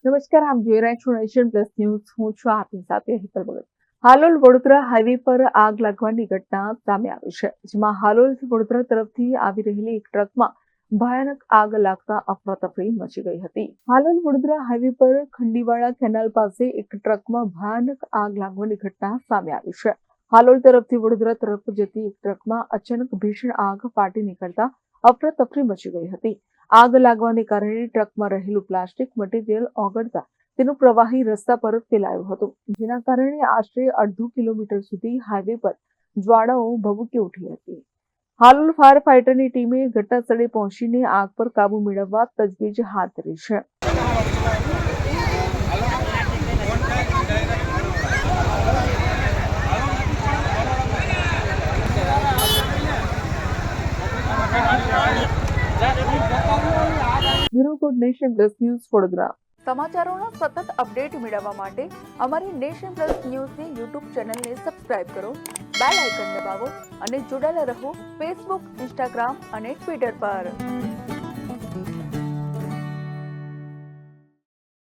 નમસ્કાર, આપ જોઈ રહ્યા છો નેશન પ્લસ ન્યૂઝ. હું છું આપની સાથે હિતલ બોલે. હાલોલ વડોદરા હાઈવે પર આગ લાગવાની ઘટના સામે આવી છે, જેમાં હાલોલથી વડોદરા તરફથી આવી રહેલી એક ટ્રકમાં ભયાનક આગ લાગતા અફરાતફરી મચી ગઈ હતી. હાલોલ વડોદરા હાઈવે પર ખંડીવાળા કેનાલ પાસે એક ટ્રકમાં ભયાનક આગ લાગવાની ઘટના સામે આવી છે. હાલોલ તરફથી વડોદરા તરફ જતી એક ટ્રકમાં અચાનક ભીષણ આગ ફાટી નીકળતા અફરાતફરી મચી ગઈ હતી. આગ લાગવાને કારણે ટ્રકમાં રહેલું પ્લાસ્ટિક મટીરીયલ ઓગળતા તેનું પ્રવાહી રસ્તા પર ફેલાયું હતું, જેના કારણે આશરે અડધો કિલોમીટર સુધી હાઈવે પર જ્વાળાઓ ભભૂકી ઉઠી હતી. હાલોલ ફાયર ફાઈટરની ટીમે ઘટનાસ્થળે પહોંચીને આગ પર કાબુ મેળવવા તજવીજ હાથ ધરી છે. Bureau report, nation plus news, Vadodara. સમાચારોના સતત અપડેટ મેળવવા માટે અમારી નેશન પ્લસ ન્યૂઝની યુટ્યુબ ચેનલને સબસ્ક્રાઇબ કરો, બેલ આઇકન દબાવો અને જોડાયેલા રહો ફેસબુક, ઇન્સ્ટાગ્રામ અને ટ્વિટર પર.